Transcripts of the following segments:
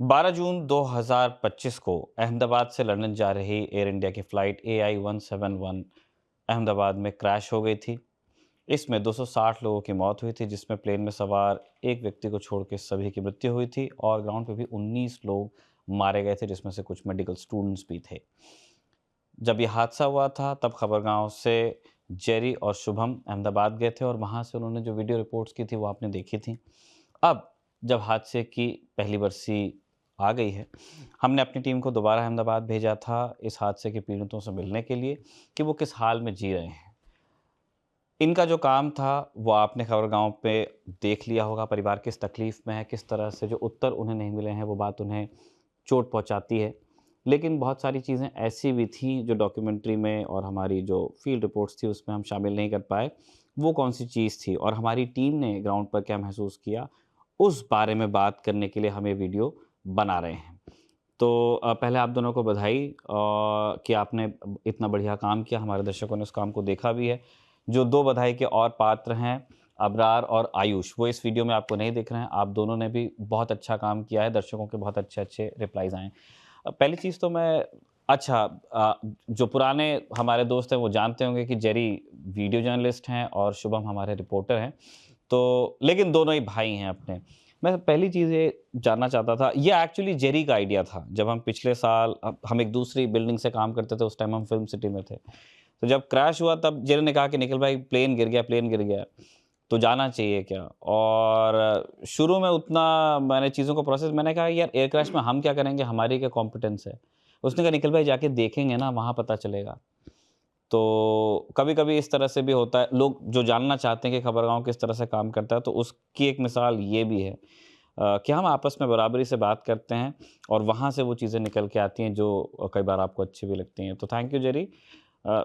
12 जून 2025 को अहमदाबाद से लंदन जा रही एयर इंडिया की फ़्लाइट एआई 171 अहमदाबाद में क्रैश हो गई थी। इसमें 260 लोगों की मौत हुई थी, जिसमें प्लेन में सवार एक व्यक्ति को छोड़ के सभी की मृत्यु हुई थी और ग्राउंड पे भी 19 लोग मारे गए थे, जिसमें से कुछ मेडिकल स्टूडेंट्स भी थे। जब ये हादसा हुआ था, तब खबरगांव से जेरी और शुभम अहमदाबाद गए थे और वहाँ से उन्होंने जो वीडियो रिपोर्ट्स की थी, वो आपने देखी थी। अब जब हादसे की पहली बरसी आ गई है, हमने अपनी टीम को दोबारा अहमदाबाद भेजा था इस हादसे के पीड़ितों से मिलने के लिए कि वो किस हाल में जी रहे हैं। इनका जो काम था, वो आपने खबरगाँव पे देख लिया होगा, परिवार किस तकलीफ़ में है, किस तरह से जो उत्तर उन्हें नहीं मिले हैं, वो बात उन्हें चोट पहुँचाती है। लेकिन बहुत सारी चीज़ें ऐसी भी थी जो डॉक्यूमेंट्री में और हमारी जो फ़ील्ड रिपोर्ट्स थी उसमें हम शामिल नहीं कर पाए। वो कौन-सी चीज़ थी और हमारी टीम ने ग्राउंड पर क्या महसूस किया, उस बारे में बात करने के लिए हम ये वीडियो बना रहे हैं। तो पहले आप दोनों को बधाई कि आपने इतना बढ़िया काम किया, हमारे दर्शकों ने उस काम को देखा भी है। जो 2 बधाई के और पात्र हैं, अबरार और आयुष, वो इस वीडियो में आपको नहीं दिख रहे हैं। आप दोनों ने भी बहुत अच्छा काम किया है, दर्शकों के बहुत अच्छे-अच्छे रिप्लाईज़ आए हैं। पहली चीज़ तो मैं अच्छा जो पुराने हमारे दोस्त हैं, वो जानते होंगे कि जेरी वीडियो जर्नलिस्ट हैं और शुभम हमारे रिपोर्टर हैं। तो लेकिन दोनों ही भाई हैं अपने। मैं पहली चीज़ ये जानना चाहता था, ये एक्चुअली जेरी का आइडिया था। जब हम पिछले साल हम एक दूसरी बिल्डिंग से काम करते थे, उस टाइम हम फ़िल्म सिटी में थे। तो जब क्रैश हुआ तब जेरी ने कहा कि निखिल भाई प्लेन गिर गया, तो जाना चाहिए क्या? और शुरू में उतना मैंने चीज़ों को प्रोसेस मैंने कहा यार एयर क्रैश में हम क्या करेंगे, हमारी क्या कॉम्पिटेंस है? उसने कहा निखिल भाई जाके देखेंगे ना, वहाँ पता चलेगा। तो कभी-कभी इस तरह से भी होता है, लोग जो जानना चाहते हैं कि खबरगाँव किस तरह से काम करता है, तो उसकी एक मिसाल ये भी है कि हम आपस में बराबरी से बात करते हैं और वहाँ से वो चीज़ें निकल के आती हैं जो कई बार आपको अच्छी भी लगती हैं। तो थैंक यू जेरी। अ,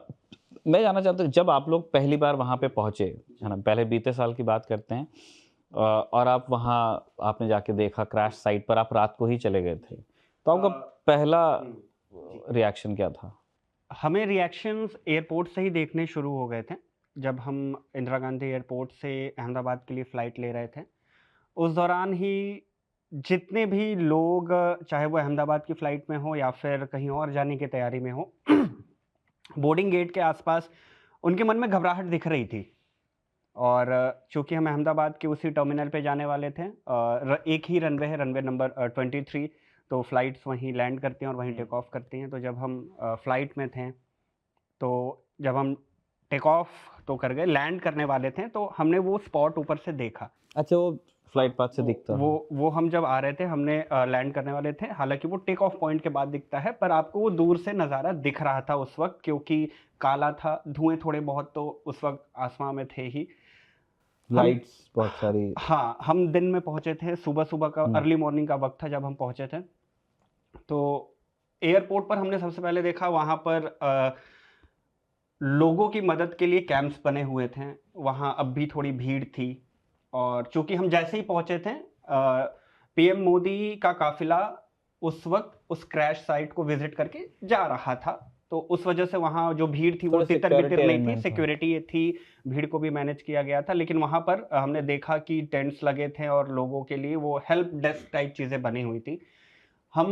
मैं जानना चाहता हूँ जब आप लोग पहली बार वहाँ पे पहुँचे, है ना? पहले बीते साल की बात करते हैं और आप वहाँ आपने जाके देखा क्रैश साइट पर आप रात को ही चले गए थे। तो आपका पहला जी। रिएक्शन क्या था? हमें रिएक्शंस एयरपोर्ट से ही देखने शुरू हो गए थे, जब हम इंदिरा गांधी एयरपोर्ट से अहमदाबाद के लिए फ़्लाइट ले रहे थे। उस दौरान ही जितने भी लोग चाहे वो अहमदाबाद की फ़्लाइट में हो या फिर कहीं और जाने की तैयारी में हो, बोर्डिंग गेट के आस-पास उनके मन में घबराहट दिख रही थी। और चूँकि हम अहमदाबाद के उसी टर्मिनल पे जाने वाले थे, एक ही रनवे है, रनवे नंबर 23, तो फ्लाइट्स वहीं लैंड करती हैं और वहीं हुँ। टेक ऑफ करती हैं। तो जब हम फ्लाइट में थे, तो जब हम टेक ऑफ तो कर गए, लैंड करने वाले थे, तो हमने वो स्पॉट ऊपर से देखा। अच्छा वो फ्लाइट पाथ से वो दिखता वो है। वो हम जब आ रहे थे, हमने लैंड करने वाले थे, हालाँकि वो टेक ऑफ पॉइंट के बाद दिखता है, पर आपको वो दूर से नज़ारा दिख रहा था उस वक़्त, क्योंकि काला था, धुएँ थोड़े बहुत तो उस वक़्त आसमां में थे ही। हम लाइट्स बहुत सारी। हाँ, हम दिन में पहुँचे थे, सुबह-सुबह का हुँ। अर्ली मॉर्निंग का वक़्त था जब हम पहुँचे थे। तो एयरपोर्ट पर हमने सबसे पहले देखा, वहाँ पर लोगों की मदद के लिए कैंप्स बने हुए थे। वहाँ अब भी थोड़ी भीड़ थी और चूँकि हम जैसे ही पहुँचे थे, पीएम मोदी का काफ़िला उस वक़्त उस क्रैश साइट को विज़िट करके जा रहा था। तो उस वज़ह से वहाँ जो भीड़ थी वो थोड़ा सिक्योरिटी तितर-बितर नहीं थी, अरेंजमेंट था। सिक्योरिटी थी, भीड़ को भी मैनेज किया गया था। लेकिन वहाँ पर हमने देखा कि टेंट्स लगे थे और लोगों के लिए वो हेल्प डेस्क टाइप चीज़ें बनी हुई थी। हम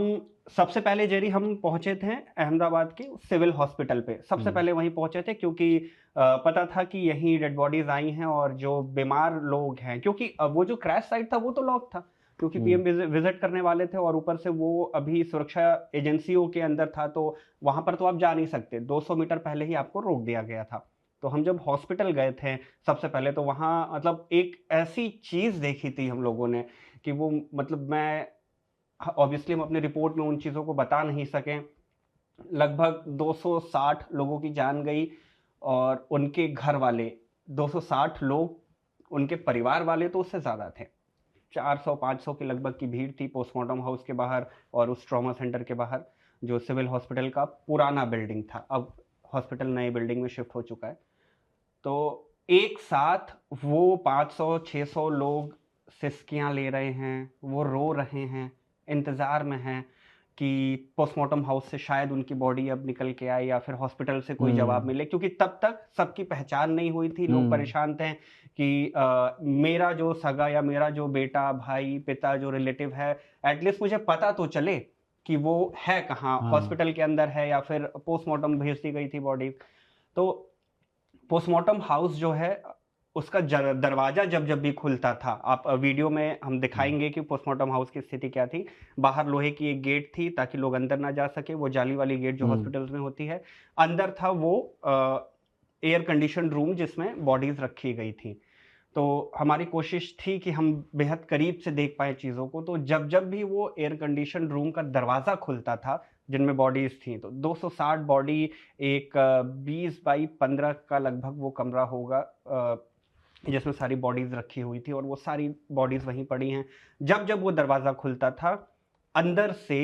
सबसे पहले जेरी हम पहुँचे थे अहमदाबाद के सिविल हॉस्पिटल पे। सबसे हुँ। पहले वहीं पहुँचे थे, क्योंकि पता था कि यहीं डेड बॉडीज़ आई हैं और जो बीमार लोग हैं, क्योंकि वो जो क्रैश साइट था वो तो लॉक था, क्योंकि हुँ। पीएम विज़िट करने वाले थे और ऊपर से वो अभी सुरक्षा एजेंसियों के अंदर था, तो वहाँ पर तो आप जा नहीं सकते। 200 मीटर पहले ही आपको रोक दिया गया था। तो हम जब हॉस्पिटल गए थे सबसे पहले, तो वहाँ मतलब एक ऐसी चीज़ देखी थी हम लोगों ने कि वो मतलब मैं ऑब्वियसली हम अपनी रिपोर्ट में उन चीज़ों को बता नहीं सके। लगभग 260 लोगों की जान गई और उनके घर वाले 260 लोग, उनके परिवार वाले तो उससे ज़्यादा थे। 400-500 के लगभग की भीड़ थी पोस्टमार्टम हाउस के बाहर और उस ट्रॉमा सेंटर के बाहर, जो सिविल हॉस्पिटल का पुराना बिल्डिंग था। अब हॉस्पिटल नए बिल्डिंग में शिफ्ट हो चुका है। तो एक साथ वो 500-600 लोग सिसकियाँ ले रहे हैं, वो रो रहे हैं, इंतज़ार में हैं कि पोस्टमार्टम हाउस से शायद उनकी बॉडी अब निकल के आए या फिर हॉस्पिटल से कोई जवाब मिले, क्योंकि तब तक सबकी पहचान नहीं हुई थी। लोग परेशान थे कि मेरा जो सगा या मेरा जो बेटा, भाई, पिता जो रिलेटिव है, एटलीस्ट मुझे पता तो चले कि वो है कहाँ, हॉस्पिटल के अंदर है या फिर पोस्टमार्टम भेज दी गई थी बॉडी। तो पोस्टमार्टम हाउस जो है उसका दरवाजा जब जब भी खुलता था, आप वीडियो में हम दिखाएंगे कि पोस्टमार्टम हाउस की स्थिति क्या थी। बाहर लोहे की एक गेट थी ताकि लोग अंदर ना जा सके, वो जाली वाली गेट जो हॉस्पिटल्स में होती है। अंदर था वो एयर कंडीशन रूम जिसमें बॉडीज रखी गई थी। तो हमारी कोशिश थी कि हम बेहद करीब से देख पाए चीज़ों को। तो जब जब भी वो एयर कंडीशन रूम का दरवाज़ा खुलता था जिनमें बॉडीज़ थी, तो 260 बॉडी, एक 20 बाई 15 का लगभग वो कमरा होगा जिसमें सारी बॉडीज़ रखी हुई थी और वो सारी बॉडीज़ वहीं पड़ी हैं। जब जब वो दरवाज़ा खुलता था, अंदर से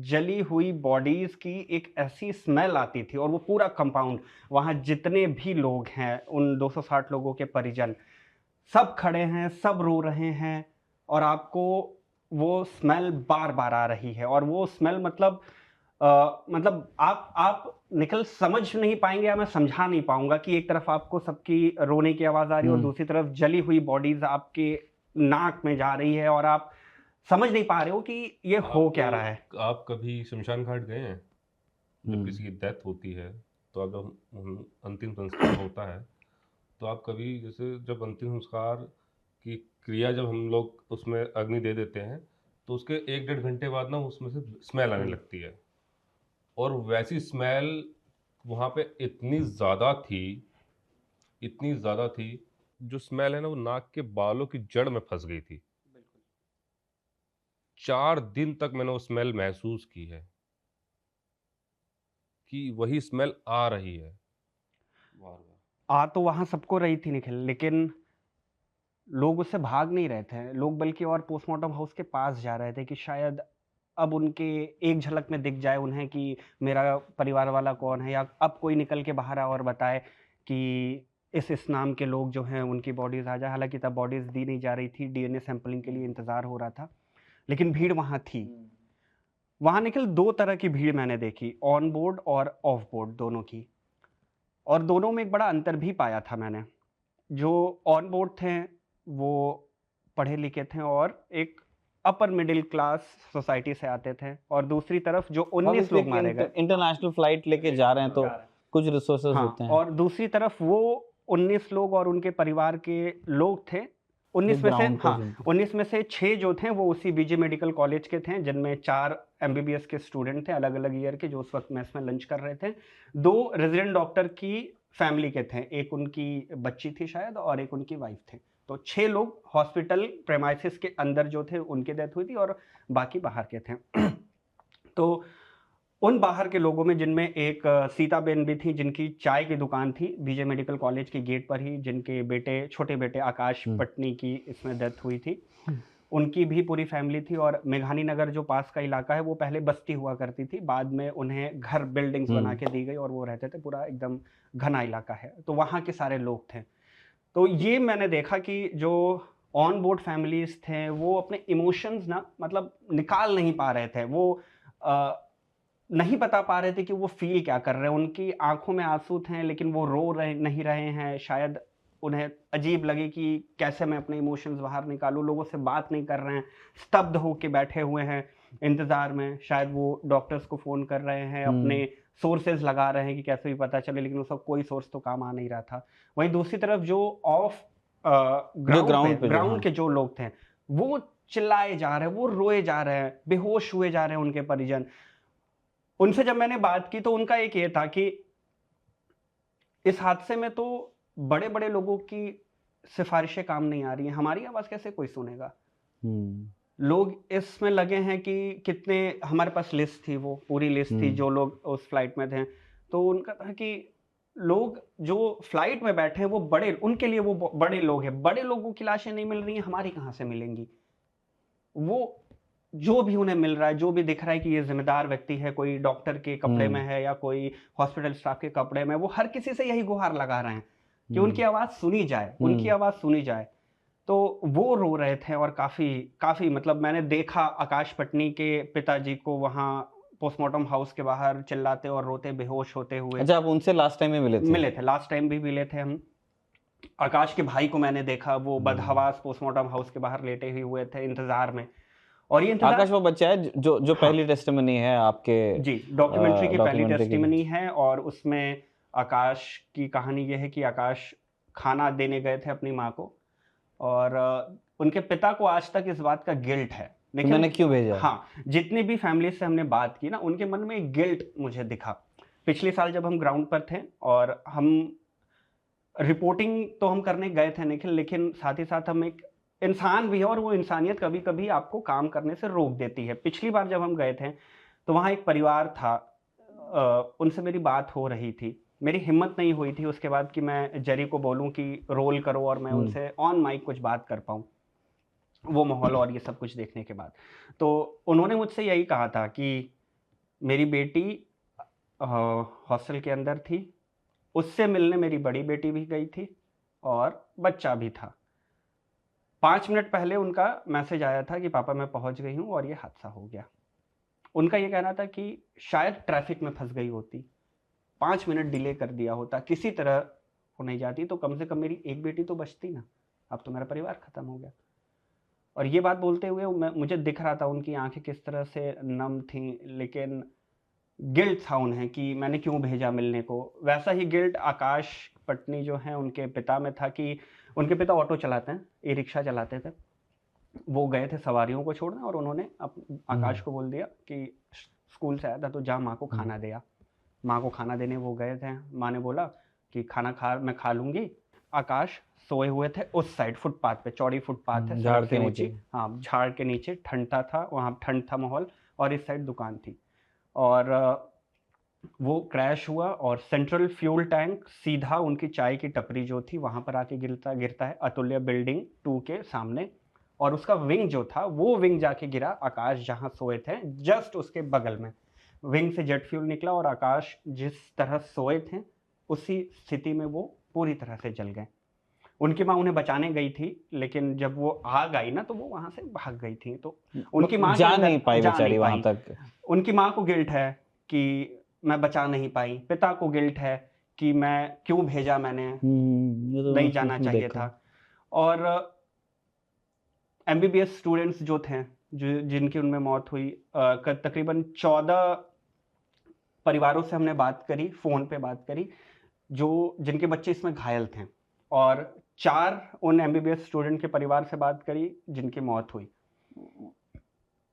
जली हुई बॉडीज़ की एक ऐसी स्मेल आती थी और वो पूरा कंपाउंड, वहाँ जितने भी लोग हैं, उन 260 लोगों के परिजन, सब खड़े हैं, सब रो रहे हैं और आपको वो स्मेल बार-बार आ रही है। और वो स्मेल मतलब मतलब आप निखिल समझ नहीं पाएँगे या मैं समझा नहीं पाऊँगा कि एक तरफ आपको सबकी रोने की आवाज़ आ रही है और दूसरी तरफ जली हुई बॉडीज़ आपके नाक में जा रही है और आप समझ नहीं पा रहे हो कि ये हो क्या रहा है। आप कभी शमशान घाट गए हैं? जब किसी की डेथ होती है, तो अब जब अंतिम संस्कार होता है, तो आप कभी जैसे जब अंतिम संस्कार की क्रिया जब हम लोग उसमें अग्नि दे देते हैं, तो उसके 1 डेढ़ घंटे बाद ना उसमें से स्मेल आने लगती है। और वैसी स्मेल वहाँ पे इतनी ज़्यादा थी, जो स्मेल है ना वो नाक के बालों की जड़ में फँस गई थी। 4 दिन तक मैंने वो स्मेल महसूस की है, कि वही स्मेल आ रही है। बार-बार। आ तो वहाँ सबको रही थी निखिल, लेकिन लोग उससे भाग नहीं रहे थे। लोग बल्कि और पोस्टमार्टम हाउस के पास जा रहे थे कि शायद अब उनके एक झलक में दिख जाए उन्हें कि मेरा परिवार वाला कौन है, या अब कोई निकल के बाहर आए और बताए कि इस नाम के लोग जो हैं उनकी बॉडीज़ आ जाए। हालाँकि तब बॉडीज़ दी नहीं जा रही थी, डीएनए सैंपलिंग के लिए इंतज़ार हो रहा था, लेकिन भीड़ वहाँ थी। वहाँ निखिल 2 तरह की भीड़ मैंने देखी, ऑन बोर्ड और ऑफ बोर्ड दोनों की। और दोनों में एक बड़ा अंतर भी पाया था मैंने। जो ऑन बोर्ड थे, वो पढ़े-लिखे थे और एक अपर मिडिल क्लास सोसाइटी से आते थे, और दूसरी तरफ जो 19 लोग मारे गए, इंटरनेशनल फ्लाइट लेके जा रहे हैं तो कुछ रिसोर्सेज हाँ, होते हैं। और दूसरी तरफ वो 19 लोग और उनके परिवार के लोग थे। 19 में से, ग्राउंड पे हाँ, 19 में से 6 जो थे वो उसी बीजे मेडिकल कॉलेज के थे, जिनमें 4 एमबीबीएस के स्टूडेंट थे अलग-अलग ईयर के, जो उस वक्त मेस में लंच कर रहे थे। 2 रेज़िडेंट डॉक्टर की फैमिली के थे, एक उनकी बच्ची थी शायद और एक उनकी वाइफ थे। तो 6 लोग हॉस्पिटल प्रेमाइसिस के अंदर जो थे उनकी डेथ हुई थी और बाकी बाहर के थे। तो उन बाहर के लोगों में, जिनमें एक सीताबेन भी थी, जिनकी चाय की दुकान थी बीजे मेडिकल कॉलेज के गेट पर ही, जिनके बेटे, छोटे बेटे आकाश पटनी की इसमें डेथ हुई थी। उनकी भी पूरी फैमिली थी। और मेघानी नगर जो पास का इलाका है, वो पहले बस्ती हुआ करती थी, बाद में उन्हें घर बिल्डिंग्स बना के दी गई और वो रहते थे, पूरा एकदम घना इलाका है। तो वहाँ के सारे लोग थे। तो ये मैंने देखा कि जो ऑन बोर्ड फैमिलीज़ थे, वो अपने इमोशंस ना मतलब निकाल नहीं पा रहे थे। वो नहीं बता पा रहे थे कि वो फ़ील क्या कर रहे हैं। उनकी आँखों में आँसू थे, लेकिन वो रो नहीं रहे हैं। शायद उन्हें अजीब लगे कि कैसे मैं अपने इमोशंस बाहर निकालूँ। लोगों से बात नहीं कर रहे हैं, स्तब्ध होके बैठे हुए हैं इंतज़ार में। शायद वो डॉक्टर्स को फ़ोन कर रहे हैं, अपने सोर्सेज़ लगा रहे हैं कि कैसे भी पता चले, लेकिन उसका कोई सोर्स तो काम आ नहीं रहा था। वहीं दूसरी तरफ जो ऑफ ग्राउंड के जो लोग थे, वो चिल्लाए जा रहे हैं, वो रोए जा रहे हैं, बेहोश हुए जा रहे हैं उनके परिजन। उनसे जब मैंने बात की तो उनका एक ये था कि इस हादसे में तो बड़े-बड़े लोगों की सिफ़ारिशें काम नहीं आ रही हैं, हमारी आवाज़ कैसे कोई सुनेगा? लोग इसमें लगे हैं कि कितने, हमारे पास लिस्ट थी, वो पूरी लिस्ट थी जो लोग उस फ्लाइट में थे। तो उनका था कि लोग जो फ्लाइट में बैठे हैं वो बड़े, उनके लिए वो बड़े लोग हैं। बड़े लोगों की लाशें नहीं मिल रही हैं, हमारी कहाँ से मिलेंगी? वो जो भी उन्हें मिल रहा है, जो भी दिख रहा है कि ये ज़िम्मेदार व्यक्ति है, कोई डॉक्टर के कपड़े में है या कोई हॉस्पिटल स्टाफ के कपड़े में, वो हर किसी से यही गुहार लगा रहे हैं कि उनकी आवाज़ सुनी जाए, उनकी आवाज़ सुनी जाए। तो वो रो रहे थे और काफ़ी मतलब मैंने देखा आकाश पटनी के पिताजी को वहाँ पोस्टमार्टम हाउस के बाहर चिल्लाते और रोते बेहोश होते हुए। अच्छा, आप उनसे लास्ट टाइम में मिले थे? मिले थे, लास्ट टाइम भी मिले थे हम। आकाश के भाई को मैंने देखा, वो बदहवास पोस्टमार्टम हाउस के बाहर लेटे ही हुए थे इंतज़ार में। और ये इंतज़ार, आकाश वो बच्चा है जो हाँ, पहली टेस्टिमनी है आपके जी, डॉक्यूमेंट्री की पहली डॉक्यूमेंट्री की? टेस्टिमनी है और उसमें आकाश की कहानी ये है कि आकाश खाना देने गए थे अपनी माँ को और उनके पिता को आज तक इस बात का गिल्ट है। कि लेकिन मैंने क्यों भेजा? हाँ, जितनी भी फैमिली से हमने बात की ना, उनके मन में एक गिल्ट मुझे दिखा। पिछले साल जब हम ग्राउंड पर थे और हम रिपोर्टिंग तो हम करने गए थे निखिल, लेकिन साथ ही साथ हम एक इंसान भी है और वो इंसानियत कभी-कभी आपको काम करने से रोक देती है। पिछली बार जब हम गए थे, तो वहाँ एक परिवार था, उनसे मेरी बात हो रही थी। मेरी हिम्मत नहीं हुई थी उसके बाद कि मैं जेरी को बोलूँ कि रोल करो और मैं उनसे ऑन माइक कुछ बात कर पाऊँ, वो माहौल और ये सब कुछ देखने के बाद। तो उन्होंने मुझसे यही कहा था कि मेरी बेटी हॉस्टल के अंदर थी, उससे मिलने मेरी बड़ी बेटी भी गई थी और बच्चा भी था। 5 मिनट पहले उनका मैसेज आया था कि पापा मैं पहुँच गई हूँ और ये हादसा हो गया। उनका ये कहना था कि शायद ट्रैफ़िक में फँस गई होती, 5 मिनट डिले कर दिया होता, किसी तरह वो नहीं जाती तो कम से कम मेरी एक बेटी तो बचती ना, अब तो मेरा परिवार ख़त्म हो गया। और ये बात बोलते हुए मुझे दिख रहा था उनकी आँखें किस तरह से नम थीं, लेकिन गिल्ट था उन्हें कि मैंने क्यों भेजा मिलने को। वैसा ही गिल्ट आकाश पटनी जो हैं उनके पिता में था कि उनके पिता ऑटो चलाते हैं, ई-रिक्शा चलाते थे। वो गए थे सवारियों को छोड़ने और उन्होंने आकाश को बोल दिया कि स्कूल से आया था तो जा माँ को खाना दे आ। माँ को खाना देने वो गए थे। माँ ने बोला कि खाना मैं खा लूँगी। आकाश सोए हुए थे उस साइड फुटपाथ पे, चौड़ी फुटपाथ है, झाड़ सड़क के से नीचे। ऊँची, हाँ, झाड़ के नीचे ठंडा था, वहाँ ठंड था माहौल और इस साइड दुकान थी। और वो क्रैश हुआ और सेंट्रल फ्यूल टैंक सीधा उनकी चाय की टपरी जो थी वहाँ पर आके गिरता है, अतुल्य बिल्डिंग 2 के सामने। और उसका विंग जो था, वो विंग जाके गिरा आकाश जहाँ सोए थे, जस्ट उसके बगल में। विंग से जेट फ्यूल निकला और आकाश जिस तरह सोए थे, उसी स्थिति में वो पूरी तरह से जल गए। उनकी माँ उन्हें बचाने गई थी, लेकिन जब वो आग आई ना, तो वो वहाँ से भाग गई थी। तो उनकी माँ के जा अंदर नहीं पाई जा बेचारी नहीं वहां पाई। तक। उनकी माँ को गिल्ट है कि मैं बचा नहीं पाई, पिता को गिल्ट है कि मैं क्यों भेजा मैंने, ये तो नहीं जाना उसमें चाहिए देखा। था। और एमबीबीएस स्टूडेंट्स जो थे, जिनकी उनमें मौत हुई, तकरीबन 14 परिवारों से हमने बात करी, फ़ोन पे बात करी, जिनके बच्चे इसमें घायल थे और 4 उन एमबीबीएस स्टूडेंट के परिवार से बात करी जिनकी मौत हुई।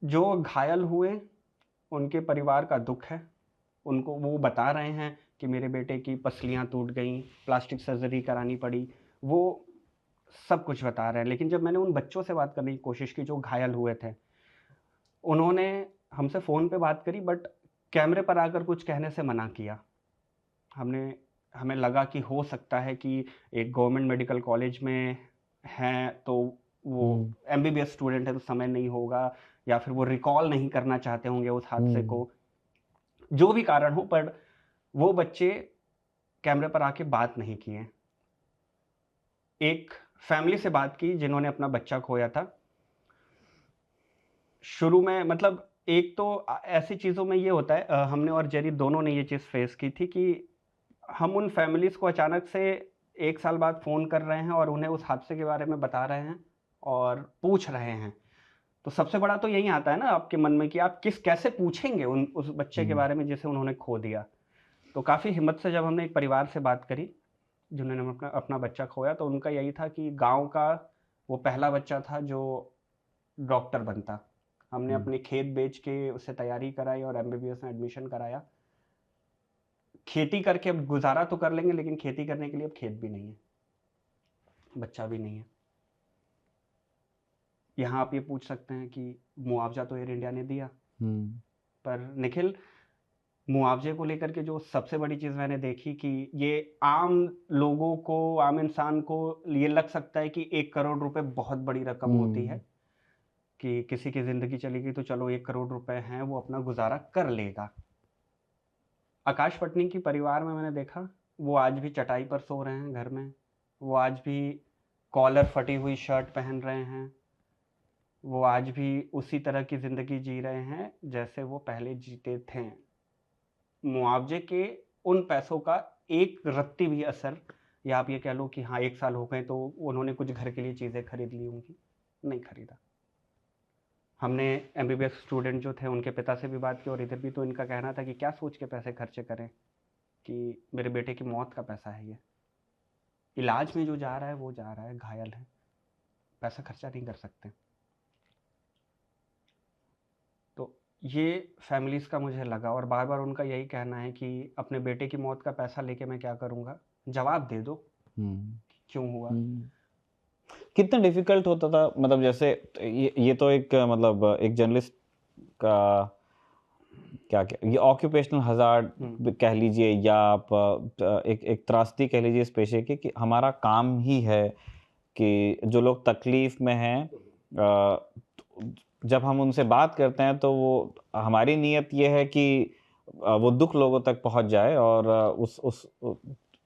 जो घायल हुए, उनके परिवार का दुःख है। उनको वो बता रहे हैं कि मेरे बेटे की पसलियाँ टूट गईं, प्लास्टिक सर्जरी करानी पड़ी, वो सब कुछ बता रहे हैं। लेकिन जब मैंने उन बच्चों से बात करने की कोशिश की जो घायल हुए थे, उन्होंने हमसे फ़ोन पे बात करी बट कैमरे पर आकर कुछ कहने से मना किया। हमें लगा कि हो सकता है कि एक गवर्नमेंट मेडिकल कॉलेज में हैं, तो वो एमबीबीएस स्टूडेंट है तो समय नहीं होगा या फिर वो रिकॉल नहीं करना चाहते होंगे उस हादसे को। जो भी कारण हो, पर वो बच्चे कैमरे पर आके बात नहीं किए। एक फैमिली से बात की जिन्होंने अपना बच्चा खोया था। शुरू में मतलब एक तो ऐसी चीज़ों में ये होता है, हमने और जेरी दोनों ने ये चीज़ फेस की थी कि हम उन फैमिलीज़ को अचानक से 1 साल बाद फ़ोन कर रहे हैं और उन्हें उस हादसे के बारे में बता रहे हैं और पूछ रहे हैं। तो सबसे बड़ा तो यही आता है ना आपके मन में कि आप कैसे पूछेंगे उस बच्चे के बारे में जिसे उन्होंने खो दिया। तो काफ़ी हिम्मत से जब हमने एक परिवार से बात करी, जिन्होंने अपना अपना बच्चा खोया, तो उनका यही था कि गाँव का वो पहला बच्चा था जो डॉक्टर बनता। हमने अपनी खेत बेच के उसे तैयारी कराई और एमबीबीएस में एडमिशन कराया। खेती करके अब गुज़ारा तो कर लेंगे, लेकिन खेती करने के लिए अब खेत भी नहीं है, बच्चा भी नहीं है। यहाँ आप ये पूछ सकते हैं कि मुआवज़ा तो एयर इंडिया ने दिया, पर निखिल, मुआवजे को लेकर के जो सबसे बड़ी चीज़ मैंने देखी कि ये आम लोगों को, आम इंसान को ये लग सकता है कि 1 करोड़ रुपए बहुत बड़ी रकम होती है, कि किसी की ज़िंदगी चली गई तो चलो 1 करोड़ रुपए हैं, वो अपना गुज़ारा कर लेगा। आकाश पटनी की परिवार में मैंने देखा, वो आज भी चटाई पर सो रहे हैं घर में। वो आज भी कॉलर फटी हुई शर्ट पहन रहे हैं, वो आज भी उसी तरह की ज़िंदगी जी रहे हैं जैसे वो पहले जीते थे। मुआवजे के उन पैसों का एक रत्ती भी असर, या आप ये कह लो कि हाँ 1 साल हो गए तो उन्होंने कुछ घर के लिए चीज़ें खरीद ली होंगी, नहीं खरीदा। हमने एमबीबीएस स्टूडेंट जो थे उनके पिता से भी बात की, और इधर भी तो इनका कहना था कि क्या सोच के पैसे खर्चे करें, कि मेरे बेटे की मौत का पैसा है ये। इलाज में जो जा रहा है वो जा रहा है, घायल है, पैसा खर्चा नहीं कर सकते। तो ये फैमिलीज़ का मुझे लगा, और बार-बार उनका यही कहना है कि अपने बेटे की मौत का पैसा लेके मैं क्या करूँगा? जवाब दे दो, हम्म क्यों हुआ? हम्म। कितना डिफिकल्ट होता था, मतलब जैसे ये तो एक मतलब एक जर्नलिस्ट का क्या क्या ये ऑक्यूपेशनल हजार्ड कह लीजिए, या आप एक एक त्रासदी कह लीजिए इस पेशे की, कि हमारा काम ही है कि जो लोग तकलीफ में हैं, जब हम उनसे बात करते हैं तो वो हमारी नीयत ये है कि वो दुख लोगों तक पहुंच जाए, और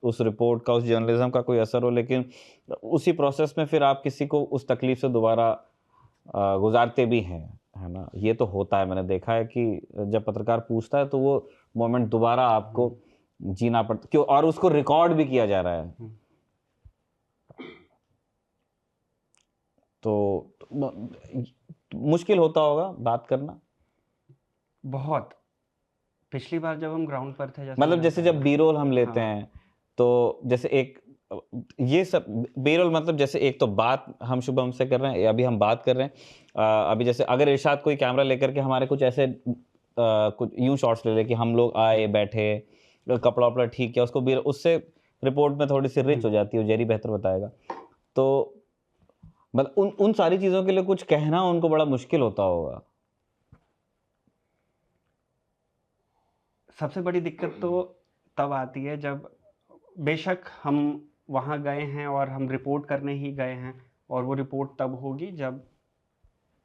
उस रिपोर्ट का, उस जर्नलिज्म का कोई असर हो। लेकिन उसी प्रोसेस में फिर आप किसी को उस तकलीफ से दोबारा गुजारते भी हैं, है ना। ये तो होता है, मैंने देखा है कि जब पत्रकार पूछता है तो वो मोमेंट दोबारा आपको जीना पड़ता, क्यों, और उसको रिकॉर्ड भी किया जा रहा है। तो मुश्किल होता होगा बात करना। बहुत। पिछली बार जब हम ग्राउंड पर थे, जैसे मतलब मैंने जैसे बताया। जब बी-रोल हम लेते हाँ। हैं, तो जैसे एक ये सब बी-रोल, मतलब जैसे एक तो बात हम शुभम से कर रहे हैं, अभी हम बात कर रहे हैं, अभी जैसे अगर इरशाद कोई कैमरा लेकर के हमारे कुछ ऐसे कुछ यूं शॉट्स ले ले कि हम लोग आए बैठे, कपड़ा वपड़ा ठीक किया, उसको उससे रिपोर्ट में थोड़ी सी रिच हो जाती है, जेरी बेहतर बताएगा। तो मतलब उन उन सारी चीजों के लिए कुछ कहना उनको बड़ा मुश्किल होता होगा। सबसे बड़ी दिक्कत तो तब आती है जब, बेशक हम वहाँ गए हैं और हम रिपोर्ट करने ही गए हैं, और वो रिपोर्ट तब होगी जब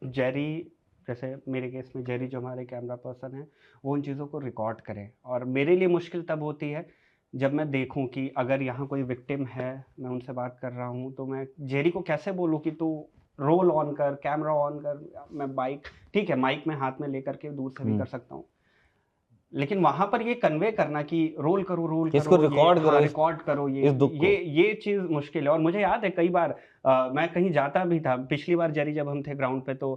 जेरी, जैसे मेरे केस में जेरी जो हमारे कैमरा पर्सन हैं, वो उन चीज़ों को रिकॉर्ड करें। और मेरे लिए मुश्किल तब होती है जब मैं देखूं कि अगर यहाँ कोई विक्टिम है, मैं उनसे बात कर रहा हूँ, तो मैं जेरी को कैसे बोलूँ कि तू रोल ऑन कर, कैमरा ऑन कर। मैं बाइक, ठीक है, माइक में हाथ में लेकर के दूर से भी कर सकता हूँ, लेकिन वहां पर ये कन्वे करना कि रोल करो, रोल इसको करो, ये रिकॉर्ड करो, हाँ रिकॉर्ड करो, इस दुख को। ये चीज़ मुश्किल है। और मुझे याद है कई बार मैं कहीं जाता भी था, पिछली बार जेरी जब हम थे ग्राउंड पे, तो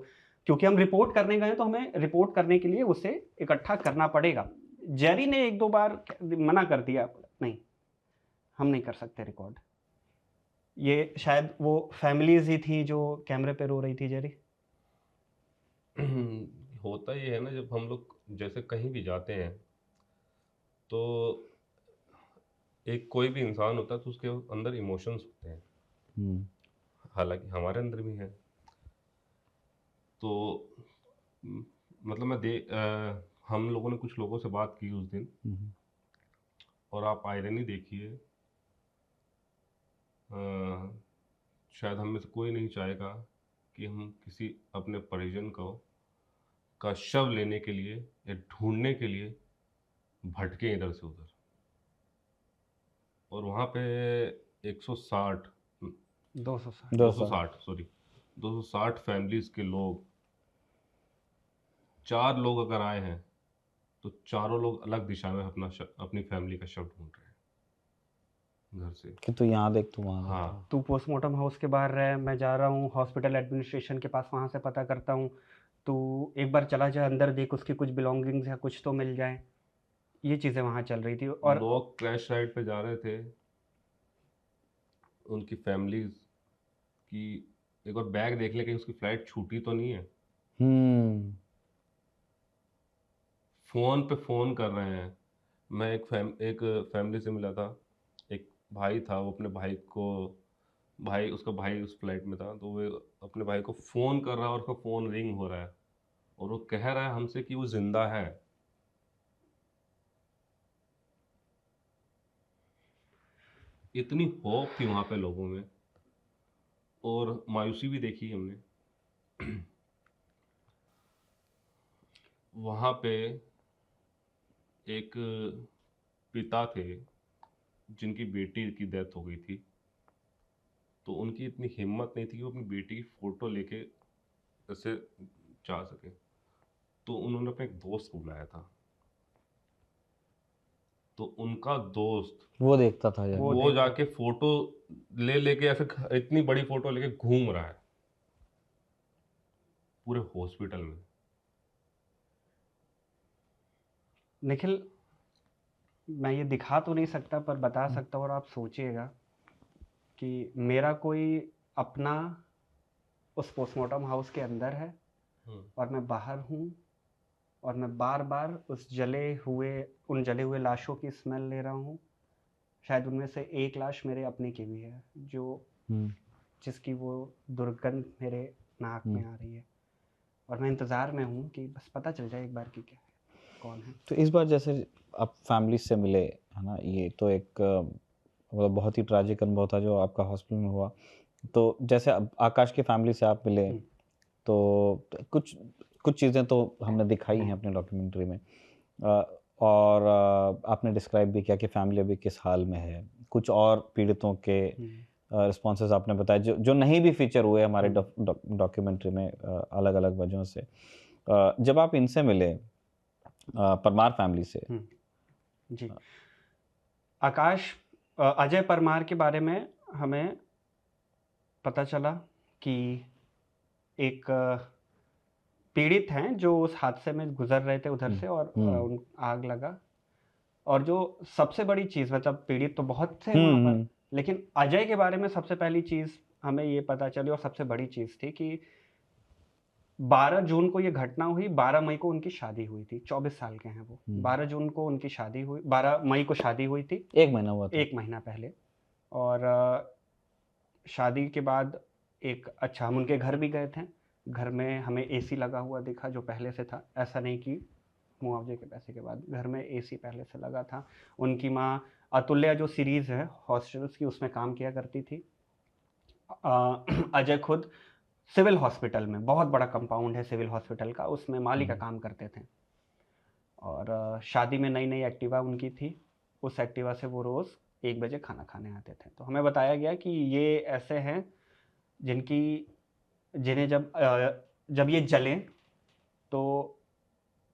क्योंकि हम रिपोर्ट करने गए तो हमें रिपोर्ट करने के लिए उसे इकट्ठा करना पड़ेगा। जेरी ने 1-2 बार मना कर दिया, नहीं हम नहीं कर सकते रिकॉर्ड। ये शायद वो फैमिलीज ही थी जो कैमरे पे रो रही थी, जेरी। होता ये है ना, जब हम लोग जैसे कहीं भी जाते हैं तो एक कोई भी इंसान होता है तो उसके अंदर इमोशंस होते हैं, हालांकि हमारे अंदर भी हैं। तो मतलब हम लोगों ने कुछ लोगों से बात की उस दिन, और आप आयरनी देखिए, शायद हम में से कोई नहीं चाहेगा कि हम किसी अपने परिजन को का शव लेने के लिए या ढूंढने के लिए भटके इधर से उधर। और वहाँ पे 160 260 260 सॉरी 260 फैमिलीज के लोग, 4 लोग अगर आए हैं तो चारों लोग अलग दिशा में अपनी फैमिली का शव ढूंढ रहे हैं घर से। कि तू यहाँ देख, तू वहाँ देख। हाँ, तू पोस्टमार्टम हाउस के बाहर रहे, मैं जा रहा हूँ हॉस्पिटल एडमिनिस्ट्रेशन के पास, वहाँ से पता करता हूँ। तू एक बार चला जा अंदर, देख उसकी कुछ बिलोंगिंग्स या कुछ तो मिल जाए। ये चीज़ें वहाँ चल रही थी। और लोग क्रैश साइट पे जा रहे थे, उनकी फैमिलीज की एक और बैग देख ले कहीं उसकी फ्लाइट छूटी तो नहीं है। फ़ोन पे फ़ोन कर रहे हैं। मैं एक फैमिली से मिला था, एक भाई था, वो अपने उसका भाई उस फ्लाइट में था, तो वो अपने भाई को फ़ोन कर रहा है और उसका फ़ोन रिंग हो रहा है, और वो कह रहा है हमसे कि वो ज़िंदा है। इतनी होप थी वहाँ पे लोगों में, और मायूसी भी देखी हमने। वहाँ पे एक पिता थे जिनकी बेटी की डेथ हो गई थी, तो उनकी इतनी हिम्मत नहीं थी कि वो अपनी बेटी की फ़ोटो लेके ऐसे जा सके। तो उन्होंने अपने एक दोस्त को बुलाया था। तो उनका दोस्त वो देखता था वो वो देखता जाके फ़ोटो लेके ऐसे इतनी बड़ी फ़ोटो लेके घूम रहा है पूरे हॉस्पिटल में। निखिल, मैं ये दिखा तो नहीं सकता पर बता सकता हूँ, और आप सोचिएगा कि मेरा कोई अपना उस पोस्टमार्टम हाउस के अंदर है और मैं बाहर हूँ, और मैं बार बार उन जले हुए लाशों की स्मेल ले रहा हूँ। शायद उनमें से एक लाश मेरे अपने की भी है, जिसकी वो दुर्गंध मेरे नाक में आ रही है, और मैं इंतज़ार में हूँ कि बस पता चल जाए एक बार कि क्या है, कौन है। तो इस बार जैसे आप फैमिली से मिले, है ना, ये तो एक मतलब बहुत ही ट्रैजिक अनुभव था जो आपका हॉस्पिटल में हुआ। तो जैसे अब आकाश की फैमिली से आप मिले, तो कुछ कुछ चीज़ें तो हमने दिखाई हैं अपने डॉक्यूमेंट्री में, और आपने डिस्क्राइब भी किया कि फैमिली अभी किस हाल में है। कुछ और पीड़ितों के रिस्पॉन्सेज आपने बताया जो जो नहीं भी फीचर हुए हमारे डॉक्यूमेंट्री में अलग अलग वजहों से। जब आप इनसे मिले, परमार फैमिली से, जी, आकाश अजय परमार के बारे में हमें पता चला कि एक पीड़ित हैं जो उस हादसे में गुजर रहे थे उधर से, और उन आग लगा। और जो सबसे बड़ी चीज़, मतलब पीड़ित तो बहुत थे वहाँ पर, लेकिन अजय के बारे में सबसे पहली चीज़ हमें ये पता चली, और सबसे बड़ी चीज़ थी कि 12 जून को ये घटना हुई। 12 मई को उनकी शादी हुई थी। 24 साल के हैं वो। 12 जून को उनकी शादी हुई, 12 मई को शादी हुई थी। 1 महीना हुआ था। 1 महीना पहले। और शादी के बाद हम उनके घर भी गए थे। घर में हमें एसी लगा हुआ दिखा, जो पहले से था। ऐसा नहीं कि मुआवजे के पैसे के बाद, घर में एसी पहले से लगा था। उनकी माँ अतुल्या, जो सीरीज़ है हॉस्टल्स की, उसमें काम किया करती थी। अजय खुद सिविल हॉस्पिटल में, बहुत बड़ा कंपाउंड है सिविल हॉस्पिटल का, उसमें माली का काम करते थे। और शादी में नई नई एक्टिवा उनकी थी। उस एक्टिवा से वो रोज़ 1 बजे खाना खाने आते थे। तो हमें बताया गया कि ये ऐसे हैं जिन्हें जब ये जलें तो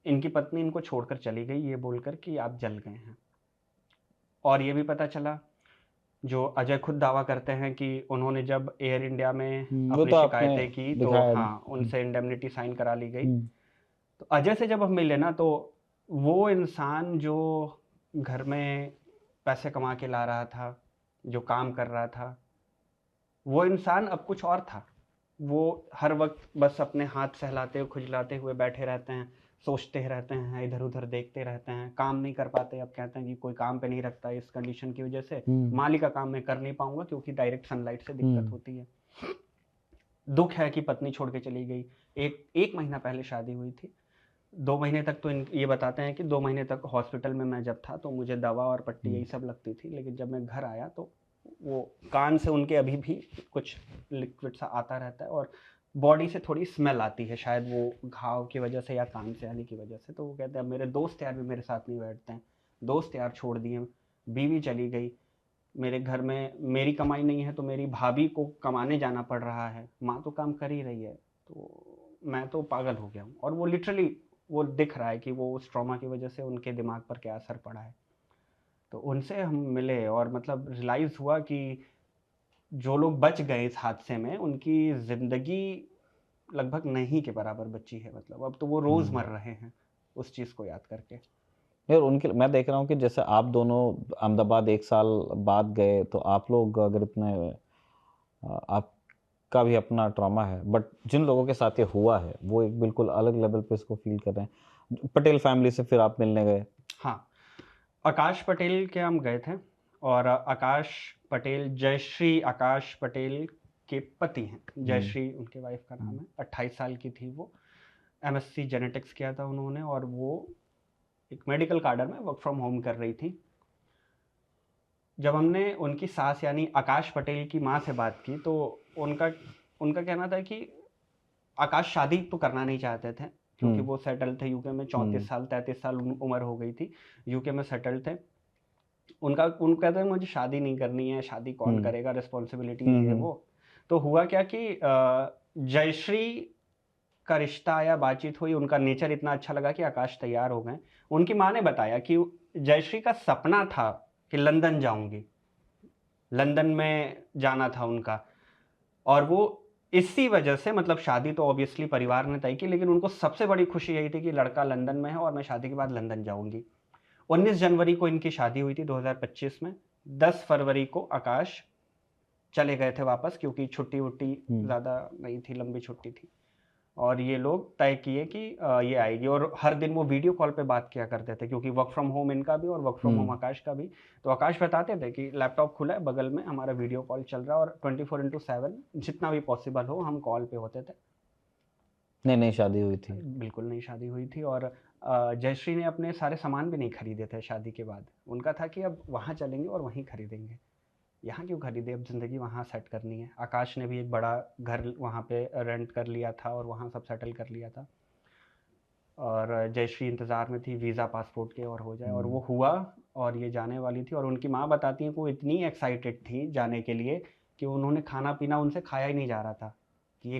इनकी पत्नी इनको छोड़कर चली गई, ये बोलकर कि आप जल गए हैं। और ये भी पता चला, जो अजय खुद दावा करते हैं कि उन्होंने जब एयर इंडिया में वो अपनी तो शिकायतें आपने की तो दिखाया। हाँ, उनसे इंडेमनिटी साइन करा ली गई। तो अजय से जब हम मिले ना, तो वो इंसान जो घर में पैसे कमा के ला रहा था, जो काम कर रहा था, वो इंसान अब कुछ और था। वो हर वक्त बस अपने हाथ सहलाते हुए, खुजलाते हुए बैठे रहते हैं, सोचते रहते हैं, इधर उधर देखते रहते हैं, काम नहीं कर पाते। अब कहते हैं कि कोई काम पे नहीं रखता इस कंडीशन की वजह से। माली का काम मैं कर नहीं पाऊंगा क्योंकि डायरेक्ट सनलाइट से दिक्कत होती है। दुख है कि पत्नी छोड़ के चली गई। एक महीना पहले शादी हुई थी। 2 महीने तक तो ये बताते हैं कि 2 महीने तक हॉस्पिटल में मैं जब था तो मुझे दवा और पट्टी यही सब लगती थी, लेकिन जब मैं घर आया तो वो कान से उनके अभी भी कुछ लिक्विड सा आता रहता है, और बॉडी से थोड़ी स्मेल आती है, शायद वो घाव की वजह से या कान से आने की वजह से। तो वो कहते हैं मेरे दोस्त यार भी मेरे साथ नहीं बैठते हैं, दोस्त यार छोड़ दिए, बीवी चली गई, मेरे घर में मेरी कमाई नहीं है तो मेरी भाभी को कमाने जाना पड़ रहा है, माँ तो काम कर ही रही है, तो मैं तो पागल हो गया हूँ। और वो लिटरली वो दिख रहा है कि वो उस ट्रॉमा की वजह से उनके दिमाग पर क्या असर पड़ा है। तो उनसे हम मिले और मतलब रियलाइज़ हुआ कि जो लोग बच गए इस हादसे में, उनकी ज़िंदगी लगभग नहीं के बराबर बची है। मतलब अब तो वो रोज़ मर रहे हैं उस चीज़ को याद करके। यार उनके, मैं देख रहा हूँ कि जैसे आप दोनों अहमदाबाद 1 साल बाद गए, तो आप लोग अगर इतने आपका भी अपना ट्रॉमा है, बट जिन लोगों के साथ ये हुआ है वो एक बिल्कुल अलग लेवल पे इसको फील कर रहे हैं। पटेल फैमिली से फिर आप मिलने गए? हाँ, आकाश पटेल के हम गए थे, और आकाश पटेल जयश्री आकाश पटेल के पति हैं। जयश्री उनके वाइफ का नाम है। 28 साल की थी वो। एमएससी जेनेटिक्स किया था उन्होंने, और वो एक मेडिकल कार्डर में वर्क फ्रॉम होम कर रही थी। जब हमने उनकी सास यानी आकाश पटेल की माँ से बात की तो उनका उनका कहना था कि आकाश शादी तो करना नहीं चाहते थे, क्योंकि वो सेटल थे यूके में। 34 साल 33 साल उम्र हो गई थी, यूके में सेटल थे। उनका कहते हैं मुझे शादी नहीं करनी है, शादी कौन करेगा, रिस्पॉन्सिबिलिटी ये वो। तो हुआ क्या कि जयश्री का रिश्ता आया, बातचीत हुई, उनका नेचर इतना अच्छा लगा कि आकाश तैयार हो गए। उनकी माँ ने बताया कि जयश्री का सपना था कि लंदन जाऊंगी, लंदन में जाना था उनका, और वो इसी वजह से, मतलब शादी तो ऑब्वियसली परिवार ने तय की, लेकिन उनको सबसे बड़ी खुशी यही थी कि लड़का लंदन में है और मैं शादी के बाद लंदन जाऊंगी। 19 जनवरी को इनकी शादी हुई थी 2025 में। 10 फरवरी को आकाश चले गए थे वापस, क्योंकि छुट्टी वुट्टी ज़्यादा नहीं थी, लंबी छुट्टी थी, और ये लोग तय किए कि ये आएगी। और हर दिन वो वीडियो कॉल पे बात किया करते थे, क्योंकि वर्क फ्रॉम होम इनका भी और वर्क फ्रॉम होम आकाश का भी। तो आकाश बताते थे कि लैपटॉप खुला है बगल में, हमारा वीडियो कॉल चल रहा है, और 24/7 जितना भी पॉसिबल हो हम कॉल पे होते थे। नई शादी हुई थी। बिल्कुल नई शादी हुई थी, और जयश्री ने अपने सारे सामान भी नहीं खरीदे थे शादी के बाद। उनका था कि अब वहाँ चलेंगे और वहीं खरीदेंगे, यहाँ क्यों खरीदे, अब ज़िंदगी वहाँ सेट करनी है। आकाश ने भी एक बड़ा घर वहाँ पे रेंट कर लिया था और वहाँ सब सेटल कर लिया था, और जयश्री इंतज़ार में थी वीज़ा पासपोर्ट के और हो जाए, और वो हुआ, और ये जाने वाली थी। और उनकी माँ बताती है कि वो इतनी एक्साइटेड थी जाने के लिए कि उन्होंने खाना पीना उनसे खाया ही नहीं जा रहा था, कि